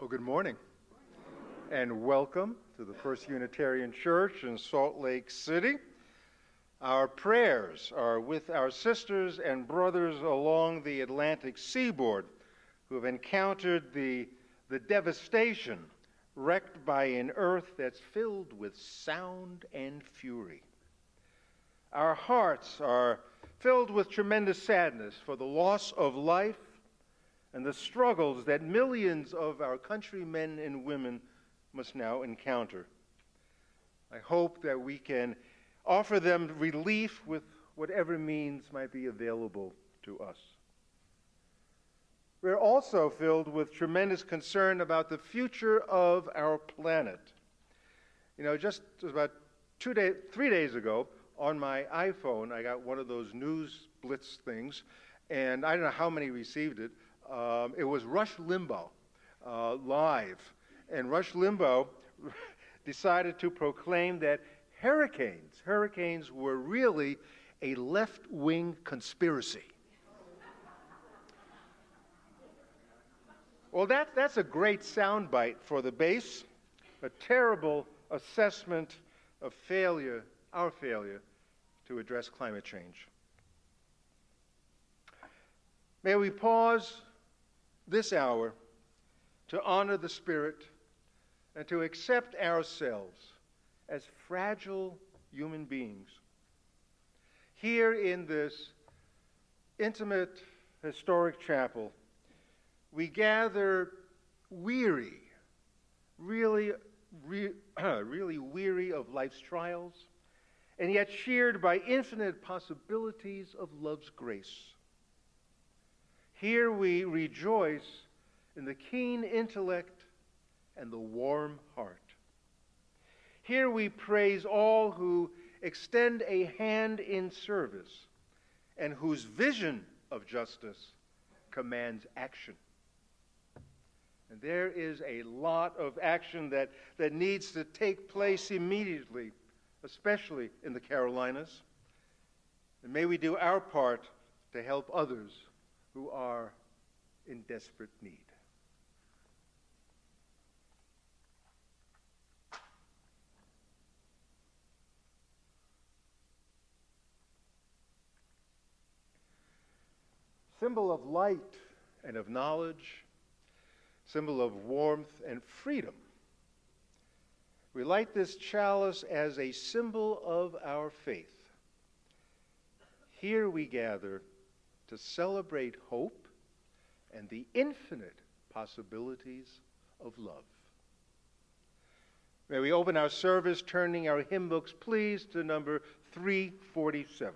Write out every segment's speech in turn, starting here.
Well, good morning, and welcome to the First Unitarian Church in Salt Lake City. Our prayers are with our sisters and brothers along the Atlantic seaboard who have encountered the devastation wrecked by an earth that's filled with sound and fury. Our hearts are filled with tremendous sadness for the loss of life and the struggles that millions of our countrymen and women must now encounter. I hope that we can offer them relief with whatever means might be available to us. We're also filled with tremendous concern about the future of our planet. Just about 3 days ago, on my iPhone, I got one of those news blitz things, and I don't know how many received it. It was Rush Limbaugh live, and Rush Limbaugh decided to proclaim that hurricanes were really a left-wing conspiracy. Well, that's a great soundbite for the base, a terrible assessment of our failure to address climate change. May we pause this hour to honor the Spirit and to accept ourselves as fragile human beings. Here in this intimate, historic chapel, we gather weary, really weary of life's trials, and yet cheered by infinite possibilities of love's grace. Here we rejoice in the keen intellect and the warm heart. Here we praise all who extend a hand in service and whose vision of justice commands action. And there is a lot of action that needs to take place immediately, especially in the Carolinas. And may we do our part to help others who are in desperate need. Symbol of light and of knowledge, symbol of warmth and freedom. We light this chalice as a symbol of our faith. Here we gather to celebrate hope and the infinite possibilities of love. May we open our service turning our hymn books, please, to number 347.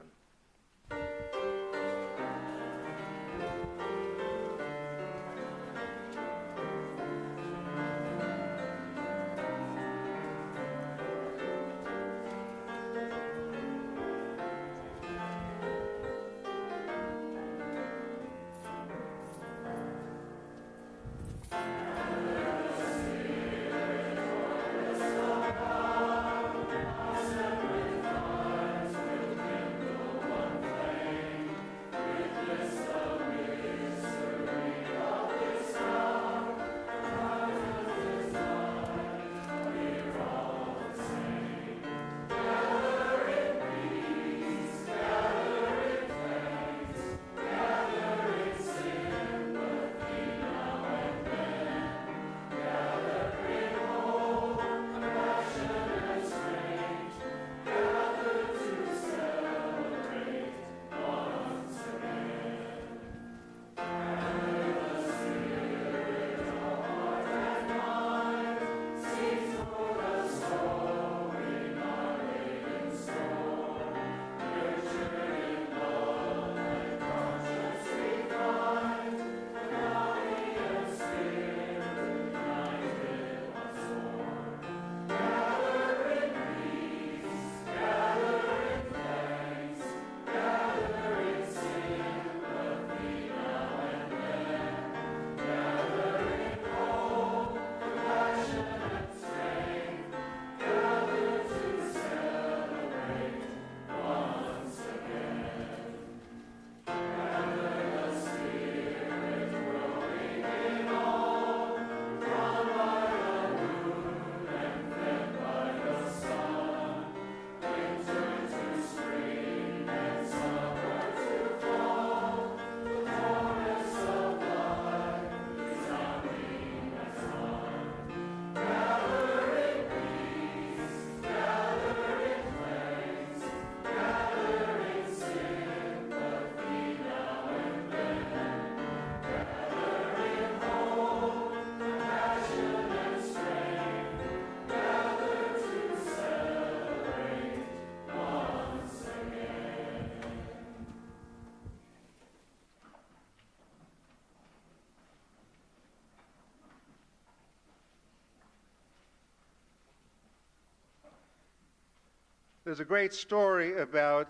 There's a great story about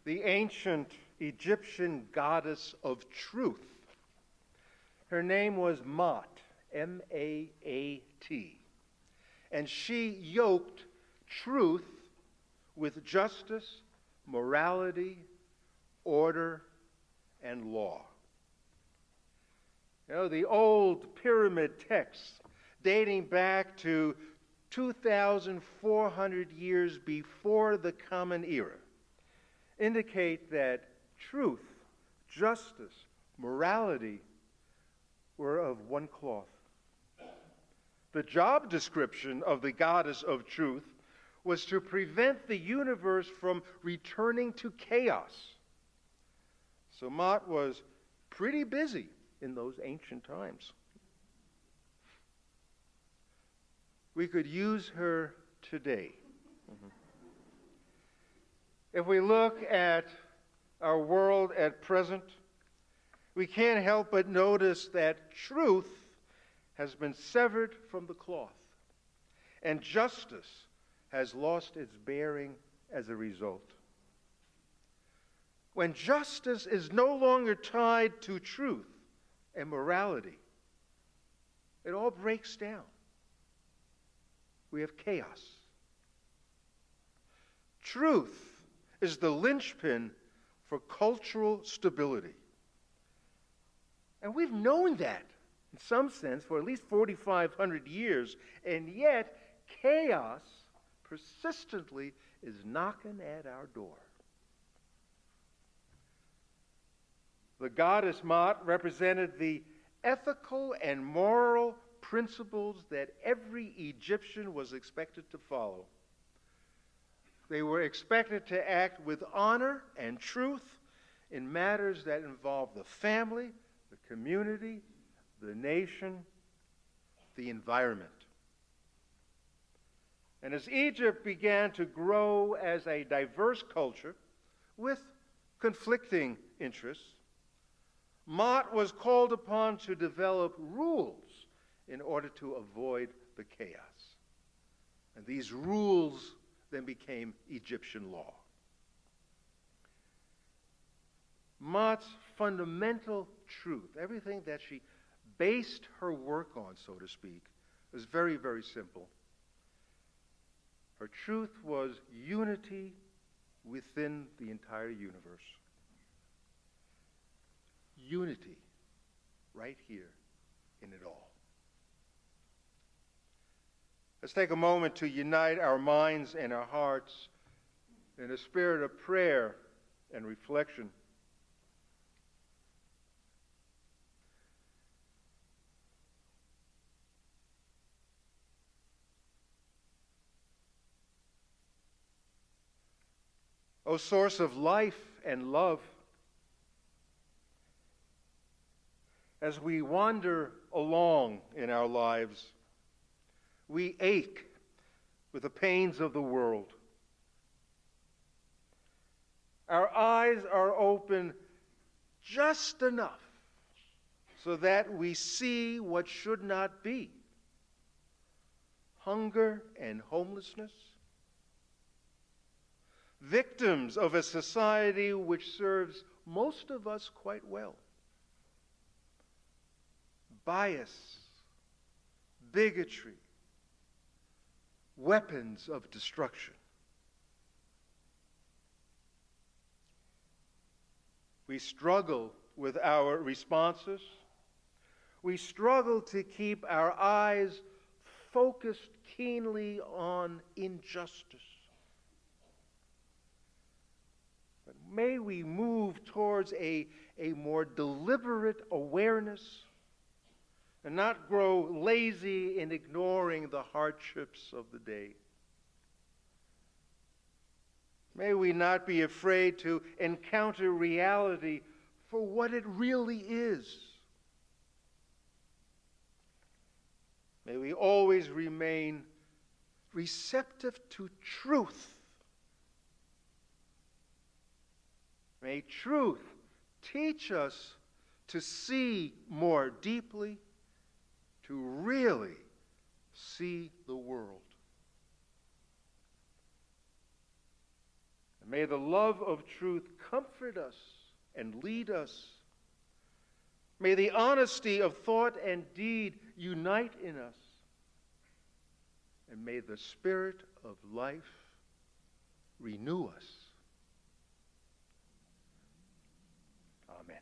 the ancient Egyptian goddess of truth. Her name was Maat, M-A-A-T. And she yoked truth with justice, morality, order, and law. You know, the old pyramid texts dating back to 2,400 years before the Common Era indicate that truth, justice, morality were of one cloth. The job description of the goddess of truth was to prevent the universe from returning to chaos. So Maat was pretty busy in those ancient times. We could use her today. If we look at our world at present, we can't help but notice that truth has been severed from the cloth, and justice has lost its bearing as a result. When justice is no longer tied to truth and morality, it all breaks down. We have chaos. Truth is the linchpin for cultural stability. And we've known that, in some sense, for at least 4,500 years, and yet chaos persistently is knocking at our door. The goddess Maat represented the ethical and moral principles that every Egyptian was expected to follow. They were expected to act with honor and truth in matters that involve the family, the community, the nation, the environment. And as Egypt began to grow as a diverse culture with conflicting interests, Maat was called upon to develop rules in order to avoid the chaos. And these rules then became Egyptian law. Maat's fundamental truth, everything that she based her work on, so to speak, was very, very simple. Her truth was unity within the entire universe. Unity right here in it all. Let's take a moment to unite our minds and our hearts in a spirit of prayer and reflection. O source of life and love, as we wander along in our lives, we ache with the pains of the world. Our eyes are open just enough so that we see what should not be. Hunger and homelessness. Victims of a society which serves most of us quite well. Bias, bigotry, weapons of destruction. We struggle with our responses. We struggle to keep our eyes focused keenly on injustice. But may we move towards a more deliberate awareness and not grow lazy in ignoring the hardships of the day. May we not be afraid to encounter reality for what it really is. May we always remain receptive to truth. May truth teach us to see more deeply, to really see the world. May the love of truth comfort us and lead us. May the honesty of thought and deed unite in us. And may the Spirit of life renew us. Amen.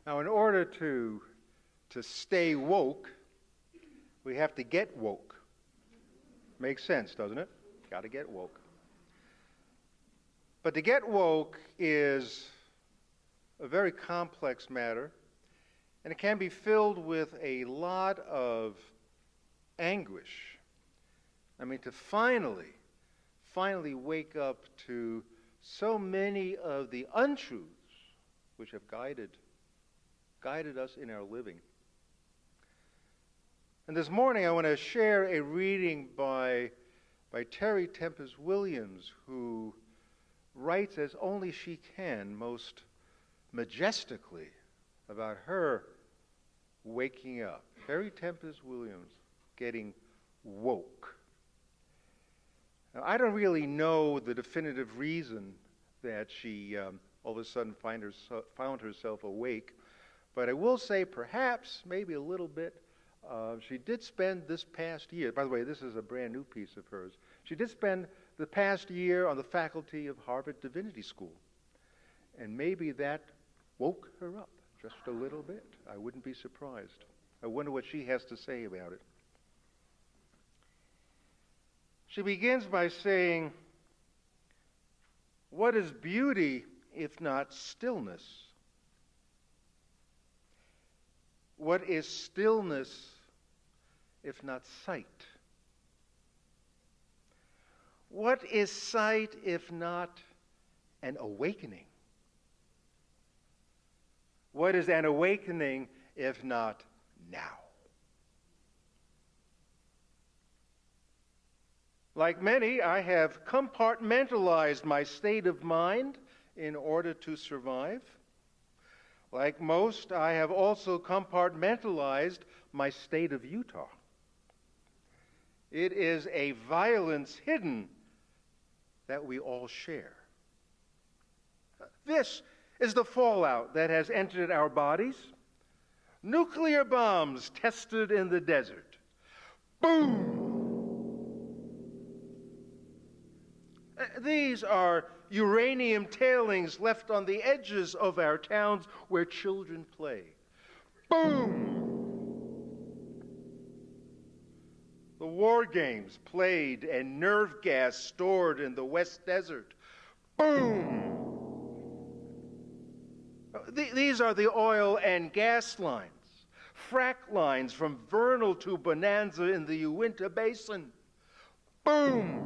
Now, in order to stay woke, we have to get woke. Makes sense, doesn't it? Got to get woke. But to get woke is a very complex matter, and it can be filled with a lot of anguish. I mean, to finally wake up to so many of the untruths which have guided us in our living. And this morning I want to share a reading by Terry Tempest Williams, who writes as only she can, most majestically, about her waking up. Terry Tempest Williams, getting woke. Now, I don't really know the definitive reason that she all of a sudden found herself awake, but I will say perhaps, maybe a little bit, she did spend this past year, by the way, this is a brand new piece of hers, she did spend the past year on the faculty of Harvard Divinity School. And maybe that woke her up just a little bit. I wouldn't be surprised. I wonder what she has to say about it. She begins by saying, "What is beauty if not stillness? What is stillness if not sight? What is sight if not an awakening? What is an awakening if not now?" Like many, I have compartmentalized my state of mind in order to survive. Like most, I have also compartmentalized my state of Utah. It is a violence hidden that we all share. This is the fallout that has entered our bodies. Nuclear bombs tested in the desert. Boom! These are uranium tailings left on the edges of our towns where children play. Boom! The war games played and nerve gas stored in the West Desert. Boom! These are the oil and gas lines, frack lines from Vernal to Bonanza in the Uinta Basin. Boom!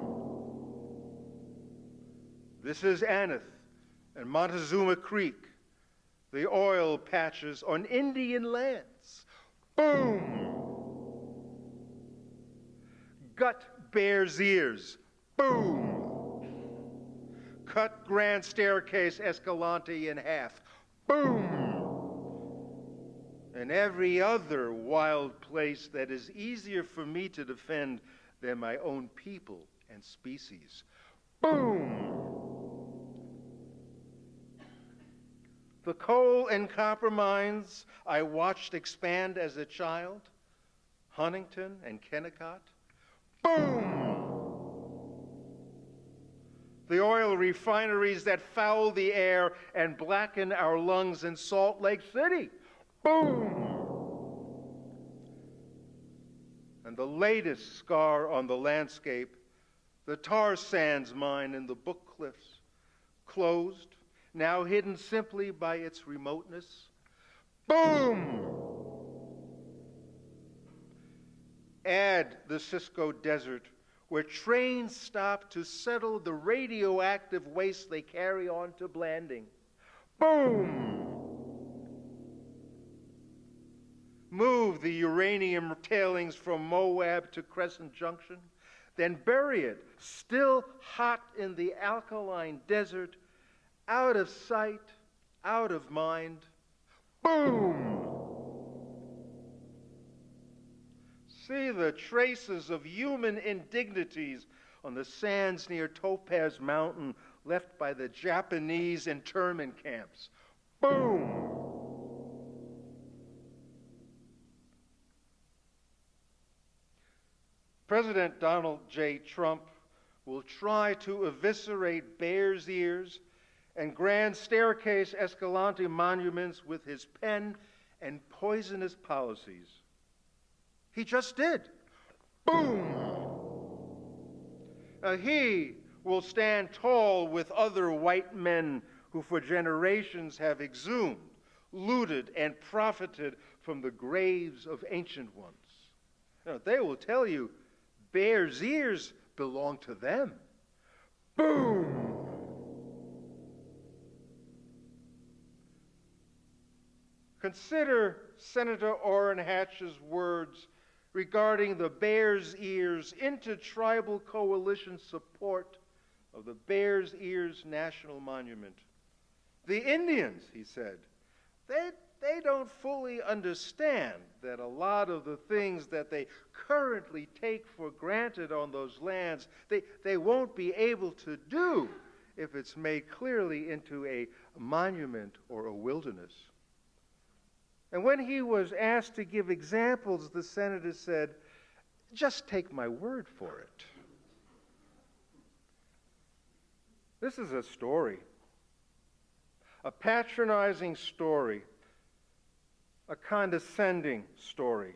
This is Aneth and Montezuma Creek, the oil patches on Indian lands. Boom! Gut Bears Ears. Boom! Cut Grand Staircase Escalante in half. Boom! And every other wild place that is easier for me to defend than my own people and species. Boom! The coal and copper mines I watched expand as a child, Huntington and Kennecott. Boom! The oil refineries that foul the air and blacken our lungs in Salt Lake City. Boom! And the latest scar on the landscape, the tar sands mine in the Book Cliffs, closed, now hidden simply by its remoteness. Boom! Add the Cisco Desert, where trains stop to settle the radioactive waste they carry on to Blanding. Boom! Move the uranium tailings from Moab to Crescent Junction, then bury it, still hot in the alkaline desert, out of sight, out of mind. Boom! See the traces of human indignities on the sands near Topaz Mountain left by the Japanese internment camps. Boom! President Donald J. Trump will try to eviscerate Bears Ears and Grand Staircase Escalante monuments with his pen and poisonous policies. He just did. Boom! He will stand tall with other white men who for generations have exhumed, looted, and profited from the graves of ancient ones. They will tell you Bears Ears belong to them. Boom! Consider Senator Orrin Hatch's words regarding the Bears Ears intertribal coalition support of the Bears Ears National Monument. The Indians, he said, they don't fully understand that a lot of the things that they currently take for granted on those lands, they won't be able to do if it's made clearly into a monument or a wilderness. And when he was asked to give examples, the senator said, "Just take my word for it." This is a story, a patronizing story, a condescending story.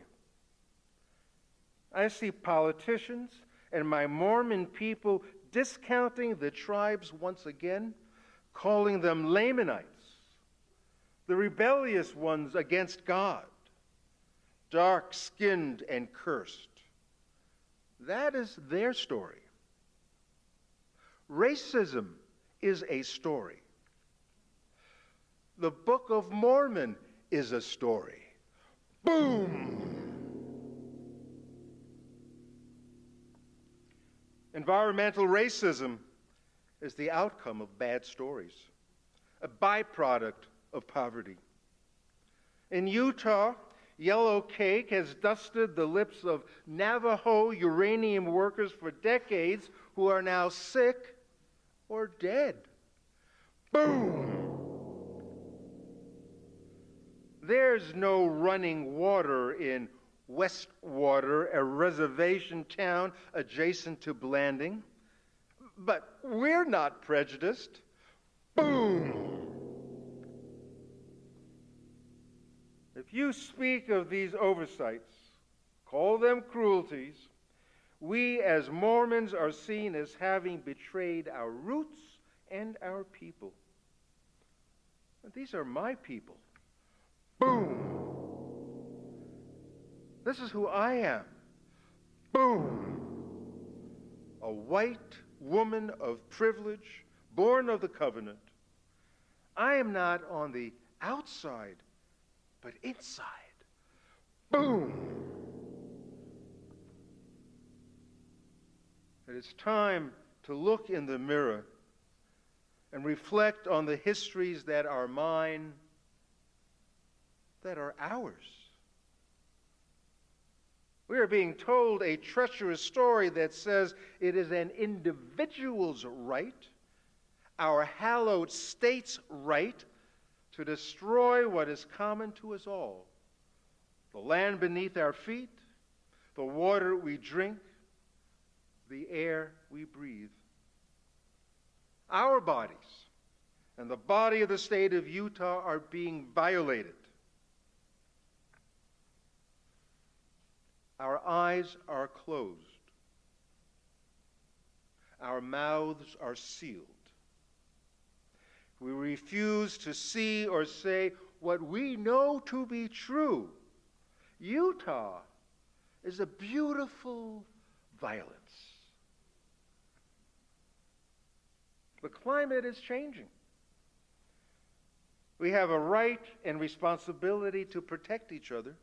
I see politicians and my Mormon people discounting the tribes once again, calling them Lamanites, the rebellious ones against God, dark-skinned and cursed. That is their story. Racism is a story. The Book of Mormon is a story. Boom! Environmental racism is the outcome of bad stories, a byproduct of poverty. In Utah, Yellow cake has dusted the lips of Navajo uranium workers for decades who are now sick or dead. Boom! There's no running water in Westwater, a reservation town adjacent to Blanding. But we're not prejudiced. Boom! If you speak of these oversights, call them cruelties, we as Mormons are seen as having betrayed our roots and our people. And these are my people. Boom! This is who I am. Boom! A white woman of privilege, born of the covenant. I am not on the outside, but inside. Boom! It is time to look in the mirror and reflect on the histories that are mine, that are ours. We are being told a treacherous story that says it is an individual's right, our hallowed state's right, to destroy what is common to us all: the land beneath our feet, the water we drink, the air we breathe. Our bodies and the body of the state of Utah are being violated. Our eyes are closed. Our mouths are sealed. We refuse to see or say what we know to be true. Utah is a beautiful violence. The climate is changing. We have a right and responsibility to protect each other.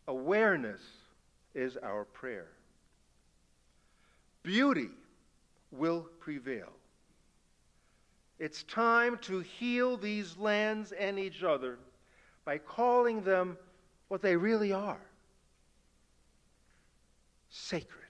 Awareness is our prayer. Beauty will prevail. It's time to heal these lands and each other by calling them what they really are: sacred.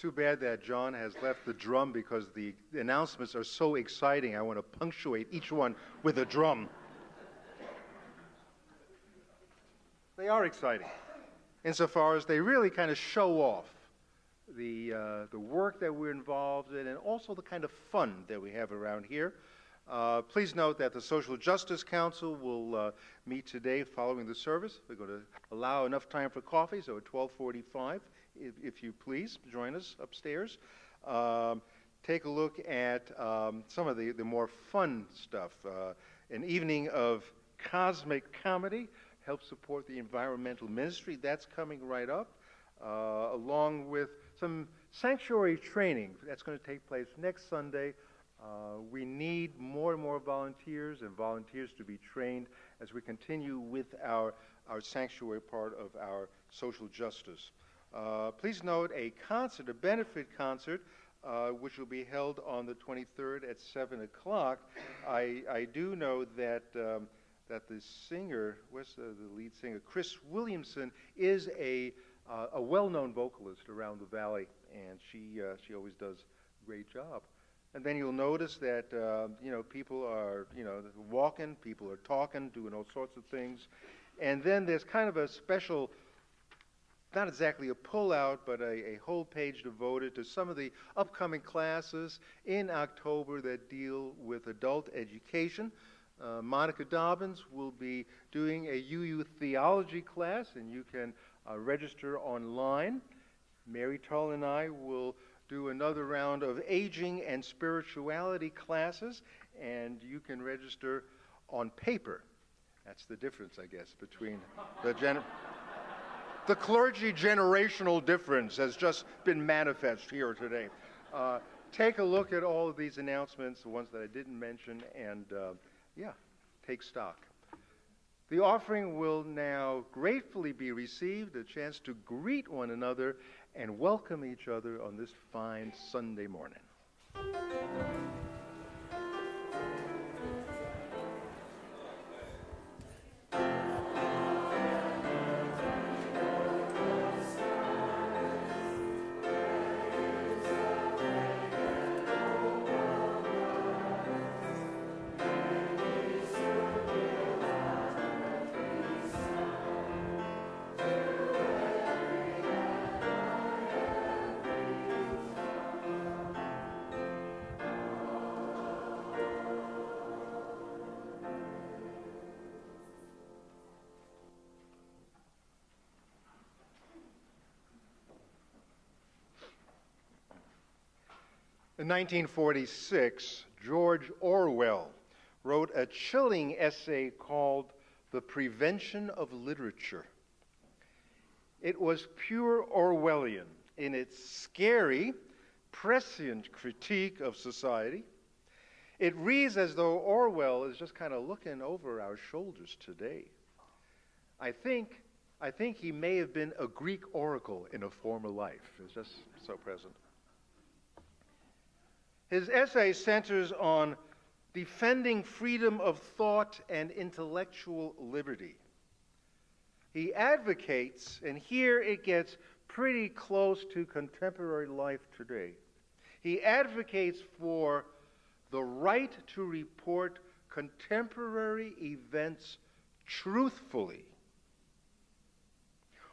too bad that John has left the drum because the announcements are so exciting. I want to punctuate each one with a drum. They are exciting insofar as they really kind of show off the work that we're involved in and also the kind of fun that we have around here. Please note that the Social Justice Council will meet today following the service. We're going to allow enough time for coffee, so at 12:45, if you please, join us upstairs. Take a look at some of the more fun stuff. An evening of cosmic comedy helps support the environmental ministry. That's coming right up, along with some sanctuary training. That's going to take place next Sunday. We need more and more volunteers and volunteers to be trained as we continue with our sanctuary part of our social justice. Please note a concert, a benefit concert, which will be held on the 23rd at 7 o'clock. I do know that that the singer, what's the lead singer, Chris Williamson, is a well-known vocalist around the valley, and she always does a great job. And then you'll notice that, people are, walking, people are talking, doing all sorts of things. And then there's kind of a special, not exactly a pullout, but a whole page devoted to some of the upcoming classes in October that deal with adult education. Monica Dobbins will be doing a UU theology class, and you can register online. Mary Tull and I will do another round of aging and spirituality classes, and you can register on paper. That's the difference, I guess, between the clergy generational difference has just been manifest here today. Take a look at all of these announcements, the ones that I didn't mention, and take stock. The offering will now gratefully be received, a chance to greet one another and welcome each other on this fine Sunday morning. In 1946, George Orwell wrote a chilling essay called The Prevention of Literature. It was pure Orwellian in its scary, prescient critique of society. It reads as though Orwell is just kind of looking over our shoulders today. I think he may have been a Greek oracle in a former life. It's just so present. His essay centers on defending freedom of thought and intellectual liberty. He advocates, and here it gets pretty close to contemporary life today, he advocates for the right to report contemporary events truthfully.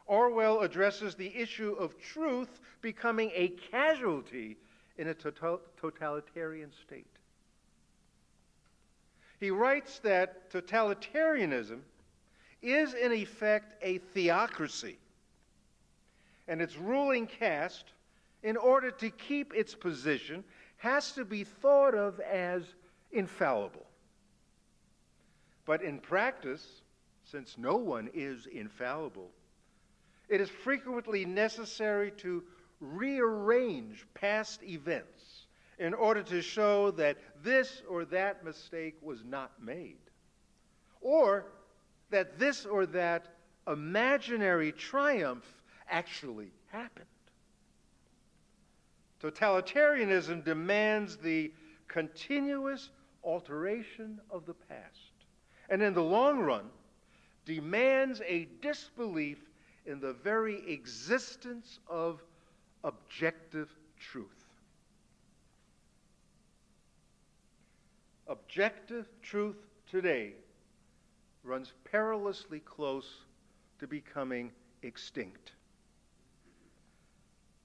Orwell addresses the issue of truth becoming a casualty in a totalitarian state. He writes that totalitarianism is in effect a theocracy, and its ruling caste, in order to keep its position, has to be thought of as infallible. But in practice, since no one is infallible, it is frequently necessary to rearrange past events in order to show that this or that mistake was not made, or that this or that imaginary triumph actually happened. Totalitarianism demands the continuous alteration of the past, and in the long run, demands a disbelief in the very existence of objective truth. Objective truth today runs perilously close to becoming extinct.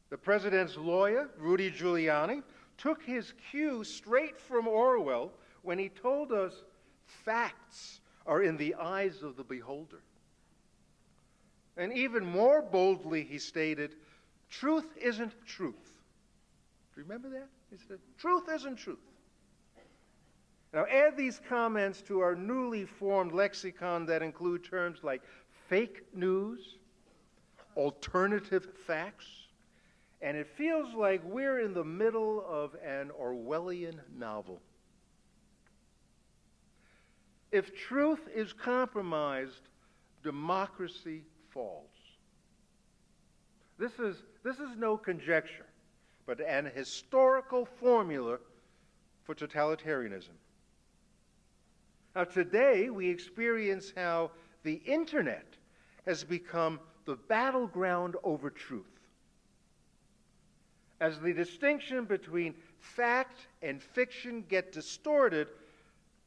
The president's lawyer, Rudy Giuliani, took his cue straight from Orwell when he told us facts are in the eyes of the beholder. And even more boldly, he stated, truth isn't truth. Do you remember that? He said, truth isn't truth. Now add these comments to our newly formed lexicon that include terms like fake news, alternative facts, and it feels like we're in the middle of an Orwellian novel. If truth is compromised, democracy falls. This is no conjecture, but an historical formula for totalitarianism. Now, today we experience how the internet has become the battleground over truth. As the distinction between fact and fiction get distorted,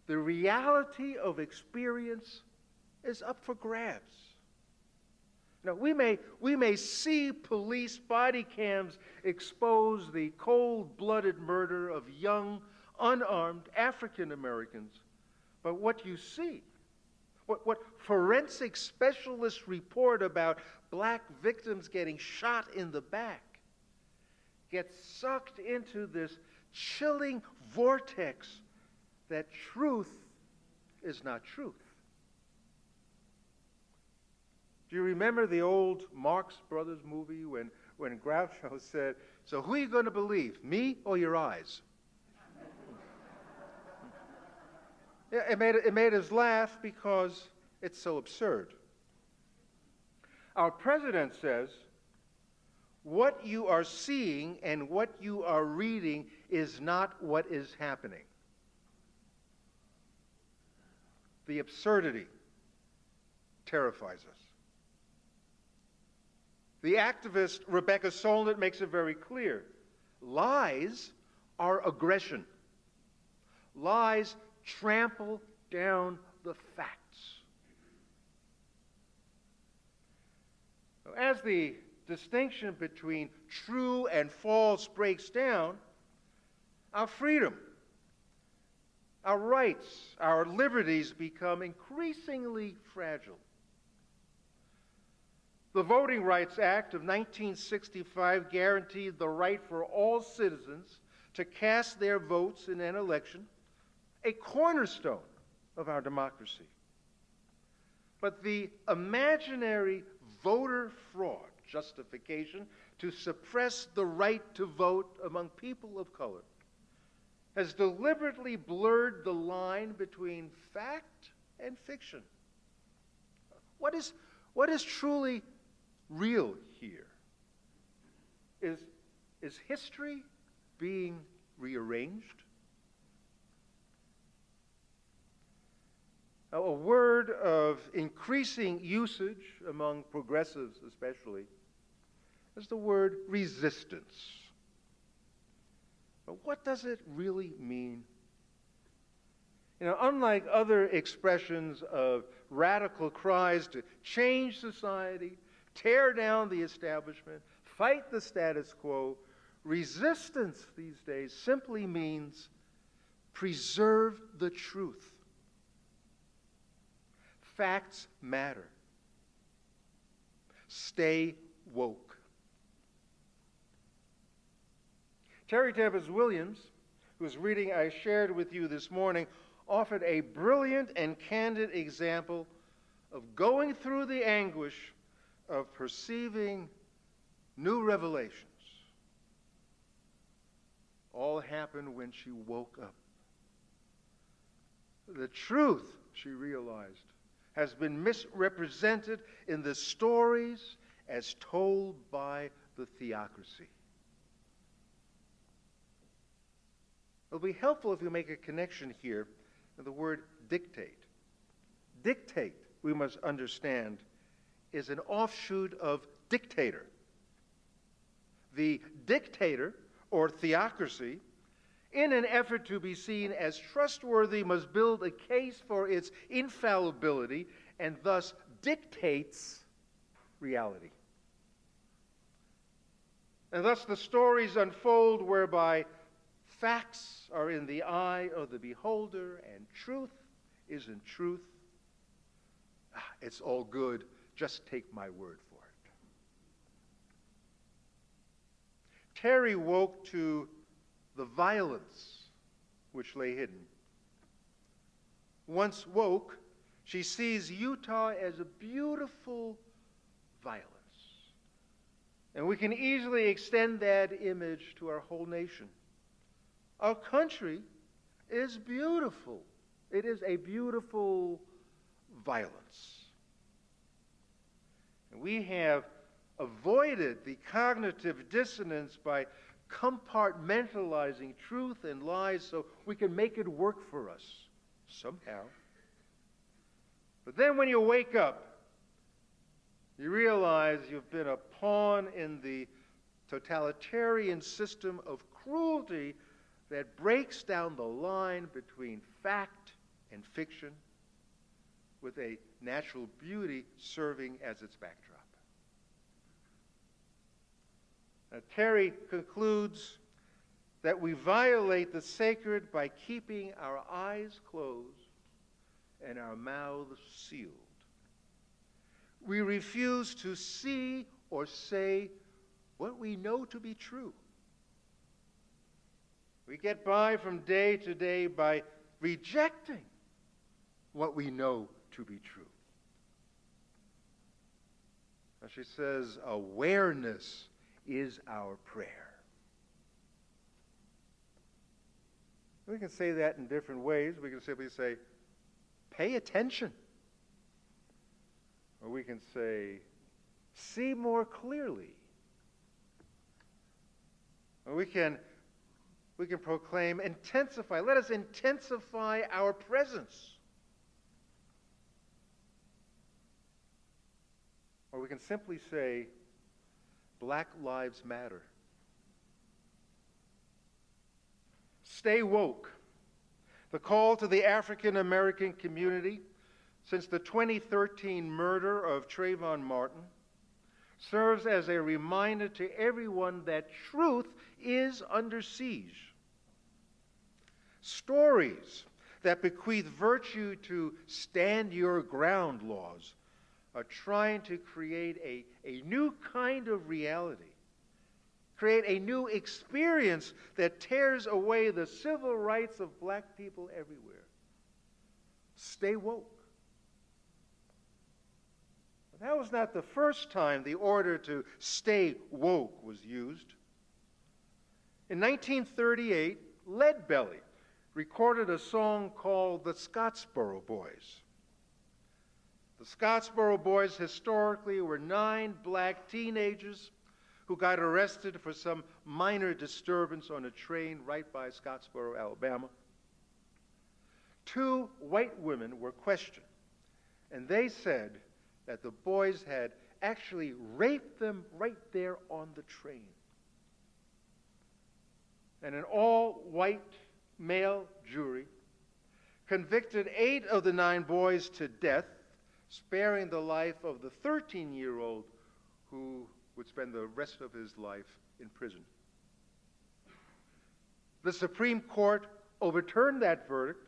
the reality of experience is up for grabs. Now, we may see police body cams expose the cold-blooded murder of young, unarmed African Americans, but what you see, what forensic specialists report about black victims getting shot in the back, gets sucked into this chilling vortex that truth is not truth. Do you remember the old Marx Brothers movie when Groucho said, "So who are you going to believe, me or your eyes?" Yeah, it made us laugh because it's so absurd. Our president says, what you are seeing and what you are reading is not what is happening. The absurdity terrifies us. The activist Rebecca Solnit makes it very clear. Lies are aggression. Lies trample down the facts. As the distinction between true and false breaks down, our freedom, our rights, our liberties become increasingly fragile. The Voting Rights Act of 1965 guaranteed the right for all citizens to cast their votes in an election, a cornerstone of our democracy. But the imaginary voter fraud justification to suppress the right to vote among people of color has deliberately blurred the line between fact and fiction. What is truly real here? Is history being rearranged? Now, a word of increasing usage among progressives especially is the word resistance. But what does it really mean? You know, unlike other expressions of radical cries to change society, tear down the establishment, fight the status quo, resistance these days simply means preserve the truth. Facts matter. Stay woke. Terry Tempest Williams, whose reading I shared with you this morning, offered a brilliant and candid example of going through the anguish of perceiving new revelations. All happened when she woke up. The truth, she realized, has been misrepresented in the stories as told by the theocracy. It'll be helpful if you make a connection here with the word dictate. Dictate, we must understand, is an offshoot of dictator. The dictator or theocracy, in an effort to be seen as trustworthy, must build a case for its infallibility and thus dictates reality. And thus the stories unfold whereby facts are in the eye of the beholder and truth is in truth. It's all good. Just take my word for it. Terry woke to the violence which lay hidden. Once woke, she sees Utah as a beautiful violence. And we can easily extend that image to our whole nation. Our country is beautiful. It is a beautiful violence. And we have avoided the cognitive dissonance by compartmentalizing truth and lies so we can make it work for us somehow. But then when you wake up, you realize you've been a pawn in the totalitarian system of cruelty that breaks down the line between fact and fiction, with a natural beauty serving as its backdrop. Now, Terry concludes that we violate the sacred by keeping our eyes closed and our mouths sealed. We refuse to see or say what we know to be true. We get by from day to day by rejecting what we know to be true. And she says, awareness is our prayer. We can say that in different ways. We can simply say, pay attention. Or we can say, see more clearly. Or we can proclaim, intensify. Let us intensify our presence. Or we can simply say, Black Lives Matter. Stay woke. The call to the African American community since the 2013 murder of Trayvon Martin serves as a reminder to everyone that truth is under siege. Stories that bequeath virtue to stand your ground laws are trying to create a new kind of reality, create a new experience that tears away the civil rights of black people everywhere. Stay woke. But that was not the first time the order to stay woke was used. In 1938, Leadbelly recorded a song called The Scottsboro Boys. The Scottsboro Boys historically were 9 black teenagers who got arrested for some minor disturbance on a train right by Scottsboro, Alabama. 2 white women were questioned, and they said that the boys had actually raped them right there on the train. And an all-white male jury convicted 8 of the 9 boys to death, sparing the life of the 13-year-old who would spend the rest of his life in prison. The Supreme Court overturned that verdict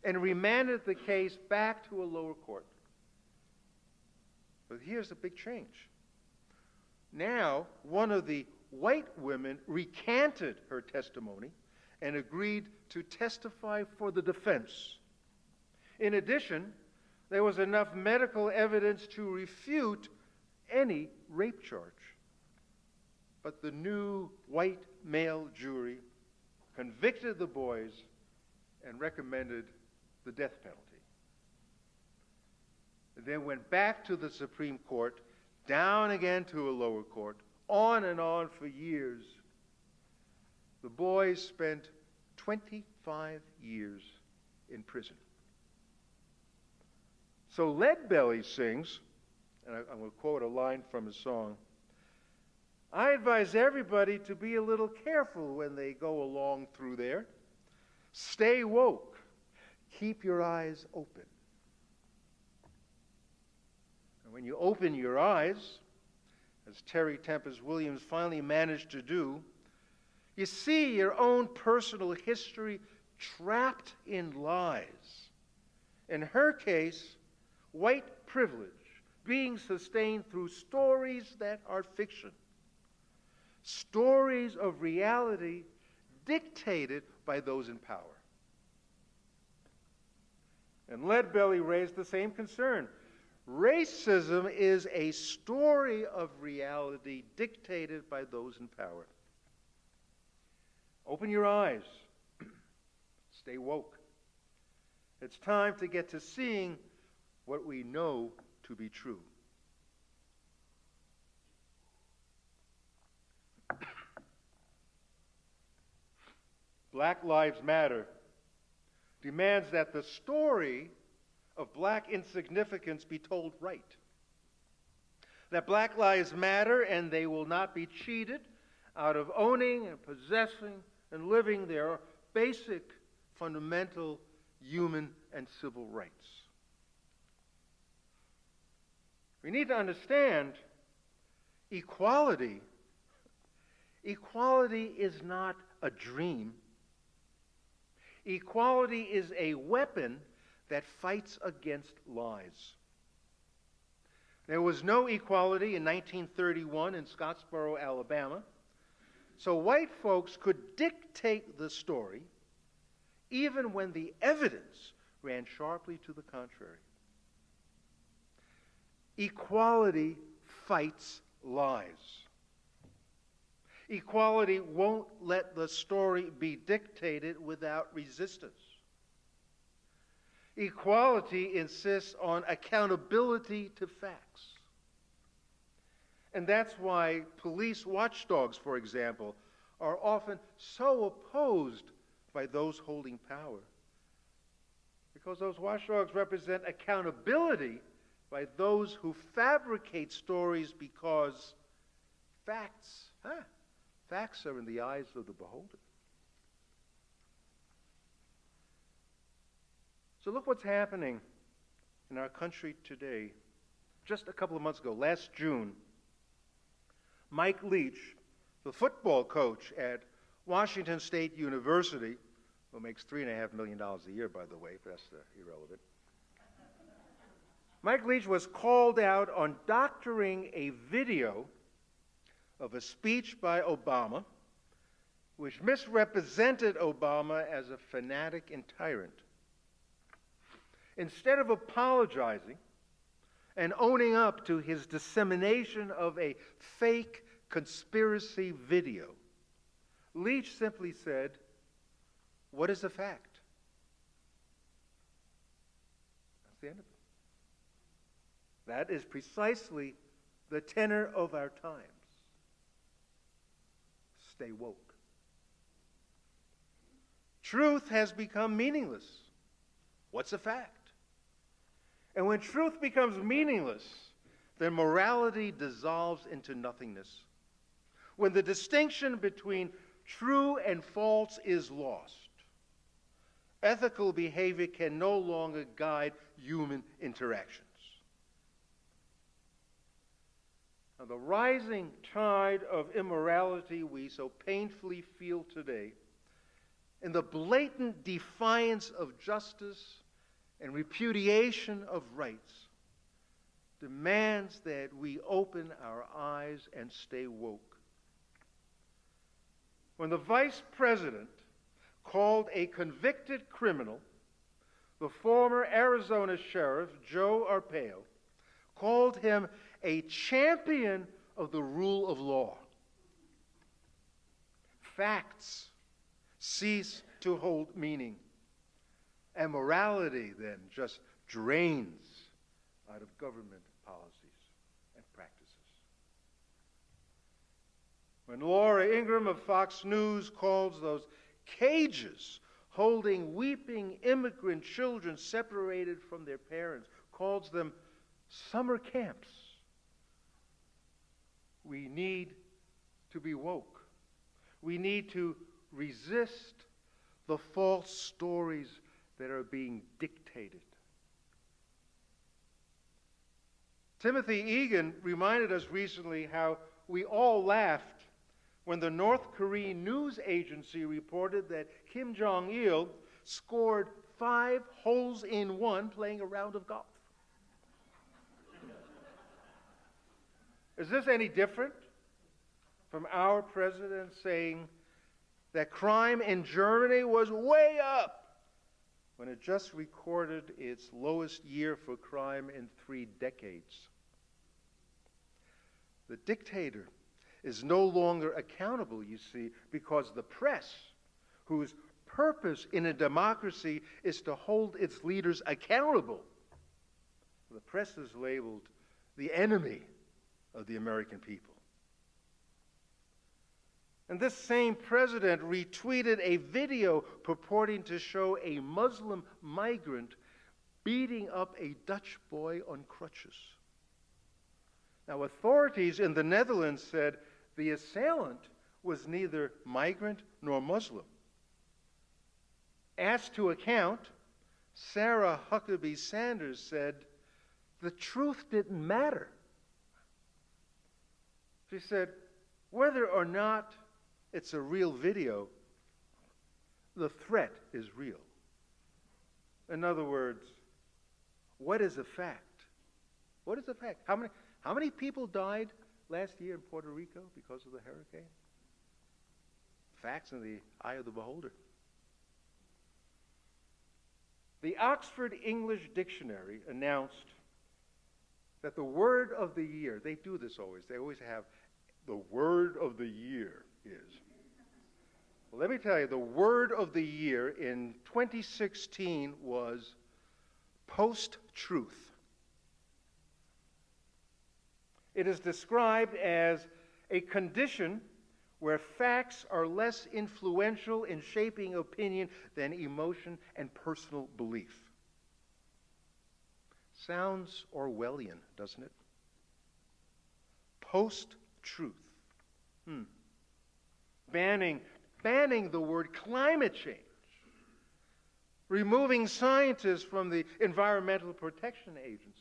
and remanded the case back to a lower court. But here's the big change. Now, one of the white women recanted her testimony and agreed to testify for the defense. In addition, there was enough medical evidence to refute any rape charge. But the new white male jury convicted the boys and recommended the death penalty. And then went back to the Supreme Court, down again to a lower court, on and on for years. The boys spent 25 years in prison. So Leadbelly sings, and I'm going to quote a line from his song, I advise everybody to be a little careful when they go along through there. Stay woke. Keep your eyes open. And when you open your eyes, as Terry Tempest Williams finally managed to do, you see your own personal history trapped in lies. In her case, white privilege being sustained through stories that are fiction. Stories of reality dictated by those in power. And Leadbelly raised the same concern. Racism is a story of reality dictated by those in power. Open your eyes. Stay woke. It's time to get to seeing what we know to be true. Black Lives Matter demands that the story of black insignificance be told right. That Black Lives Matter and they will not be cheated out of owning and possessing and living their basic, fundamental human and civil rights. We need to understand equality. Equality is not a dream. Equality is a weapon that fights against lies. There was no equality in 1931 in Scottsboro, Alabama, so white folks could dictate the story even when the evidence ran sharply to the contrary. Equality fights lies. Equality won't let the story be dictated without resistance. Equality insists on accountability to facts. And that's why police watchdogs, for example, are often so opposed by those holding power. Because those watchdogs represent accountability by those who fabricate stories because facts are in the eyes of the beholder. So look what's happening in our country today. Just a couple of months ago, last June, Mike Leach, the football coach at Washington State University, who makes $3.5 million a year, by the way, but that's irrelevant. Mike Leach was called out on doctoring a video of a speech by Obama, which misrepresented Obama as a fanatic and tyrant. Instead of apologizing and owning up to his dissemination of a fake conspiracy video, Leach simply said, "What is a fact?" That's the end of it. That is precisely the tenor of our times. Stay woke. Truth has become meaningless. What's a fact? And when truth becomes meaningless, then morality dissolves into nothingness. When the distinction between true and false is lost, ethical behavior can no longer guide human interactions. Now, the rising tide of immorality we so painfully feel today, and the blatant defiance of justice and repudiation of rights, demands that we open our eyes and stay woke. When the vice president called a convicted criminal, the former Arizona sheriff, Joe Arpaio, called him a champion of the rule of law, facts cease to hold meaning, and morality then just drains out of government policies and practices. When Laura Ingraham of Fox News calls those cages holding weeping immigrant children separated from their parents, calls them summer camps, we need to be woke. We need to resist the false stories that are being dictated. Timothy Egan reminded us recently how we all laughed when the North Korean news agency reported that Kim Jong-il scored 5 holes in one playing a round of golf. Is this any different from our president saying that crime in Germany was way up when it just recorded its lowest year for crime in 3 decades? The dictator is no longer accountable, you see, because the press, whose purpose in a democracy is to hold its leaders accountable, the press is labeled the enemy of the American people. And this same president retweeted a video purporting to show a Muslim migrant beating up a Dutch boy on crutches. Now, authorities in the Netherlands said the assailant was neither migrant nor Muslim. Asked to account, Sarah Huckabee Sanders said, the truth didn't matter. She said, whether or not it's a real video, the threat is real. In other words, what is a fact? What is a fact? How many people died last year in Puerto Rico because of the hurricane? Facts in the eye of the beholder. The Oxford English Dictionary announced that the word of the year, they do this always, they always have the word of the year is. Well, let me tell you, the word of the year in 2016 was post-truth. It is described as a condition where facts are less influential in shaping opinion than emotion and personal belief. Sounds Orwellian, doesn't it? Post-truth. Banning the word climate change. Removing scientists from the Environmental Protection Agency.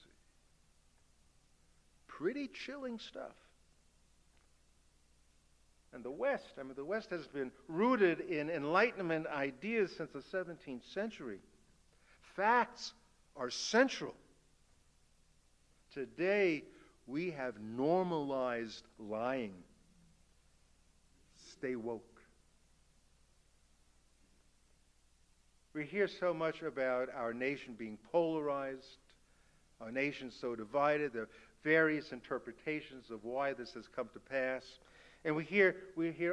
Pretty chilling stuff. And the West has been rooted in Enlightenment ideas since the 17th century. Facts are central. Today, we have normalized lying. Stay woke. We hear so much about our nation being polarized, our nation so divided. There are various interpretations of why this has come to pass. And we hear,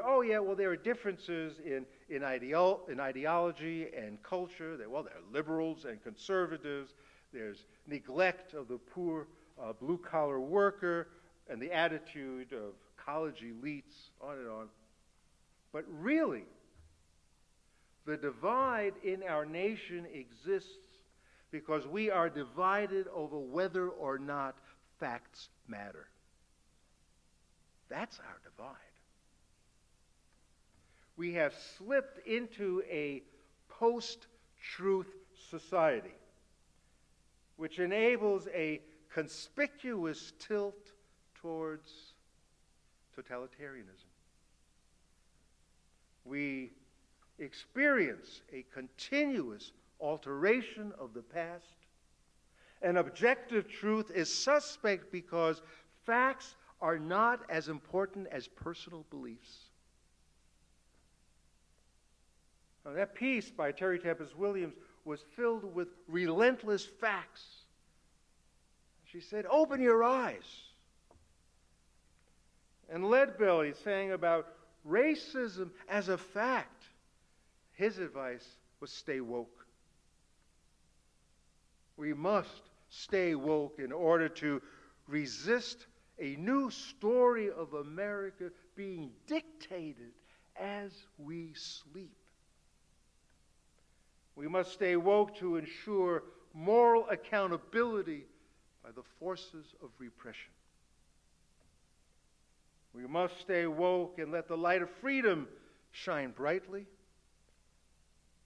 oh yeah, well there are differences in ideology and culture. There are liberals and conservatives. There's neglect of the poor blue-collar worker and the attitude of college elites, on and on. But really, the divide in our nation exists because we are divided over whether or not facts matter. That's our divide. We have slipped into a post-truth society, which enables a conspicuous tilt towards totalitarianism. We experience a continuous alteration of the past. And objective truth is suspect because facts are not as important as personal beliefs. Now, that piece by Terry Tempest Williams was filled with relentless facts. She said, open your eyes. And Leadbelly saying about racism as a fact. His advice was stay woke. We must stay woke in order to resist a new story of America being dictated as we sleep. We must stay woke to ensure moral accountability by the forces of repression. We must stay woke and let the light of freedom shine brightly.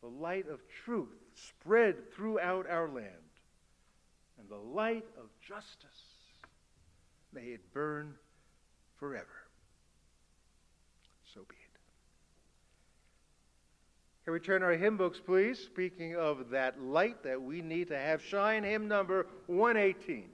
The light of truth spread throughout our land. And the light of justice, may it burn forever. So be it. Can we turn our hymn books, please? Speaking of that light that we need to have shine, hymn number 118.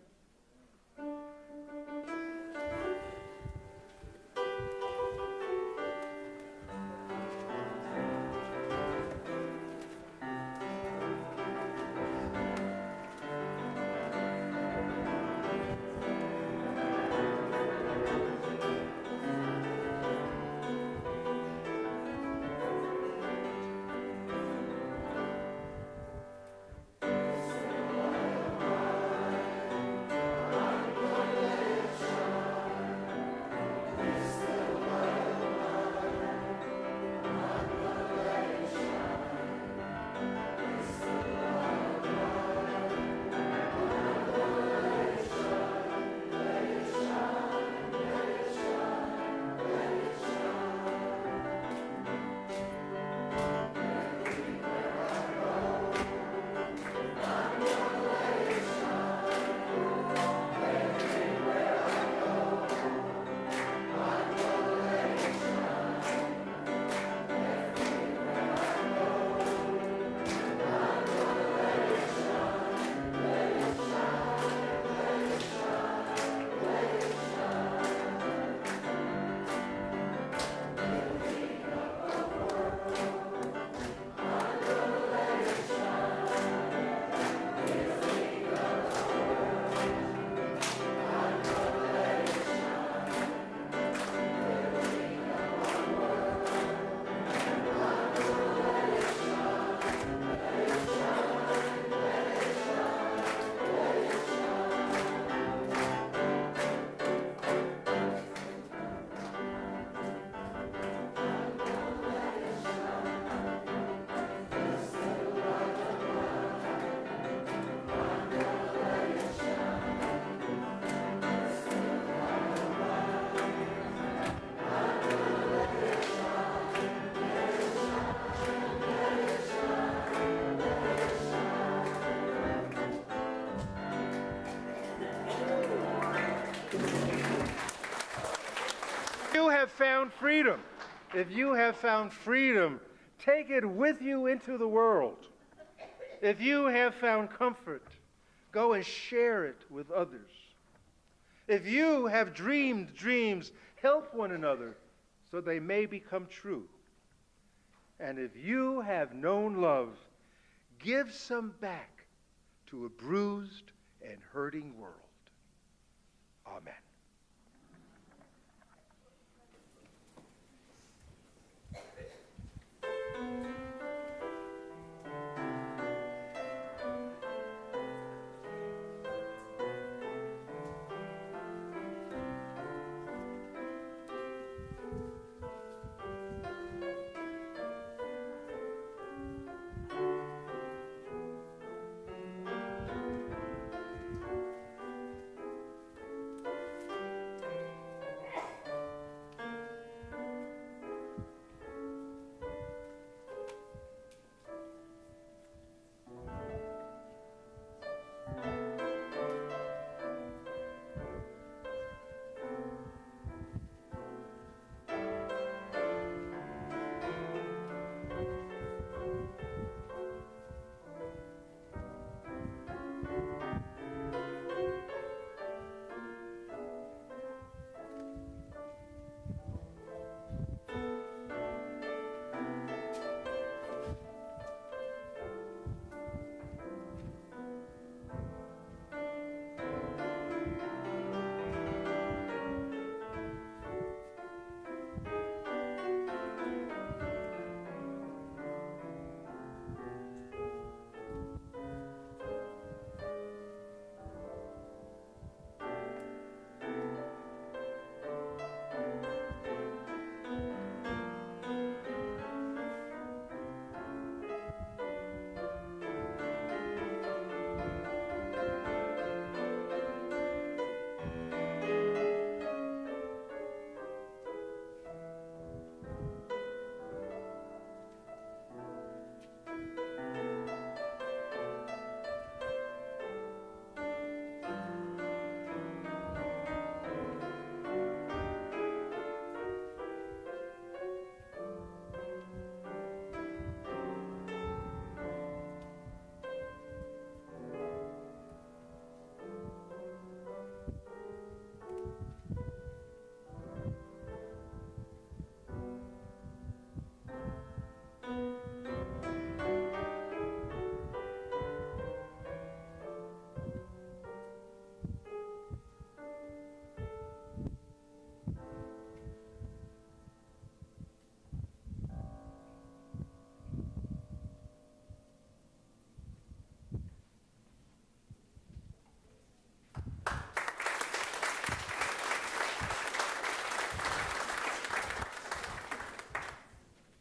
You have found freedom. If you have found freedom, take it with you into the world. If you have found comfort, go and share it with others. If you have dreamed dreams, help one another so they may become true. And if you have known love, give some back to a bruised and hurting world. Amen.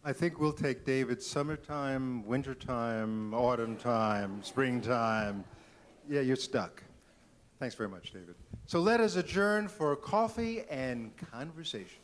I think we'll take David summertime, wintertime, autumn time, springtime. Yeah, you're stuck. Thanks very much, David. So let us adjourn for coffee and conversation.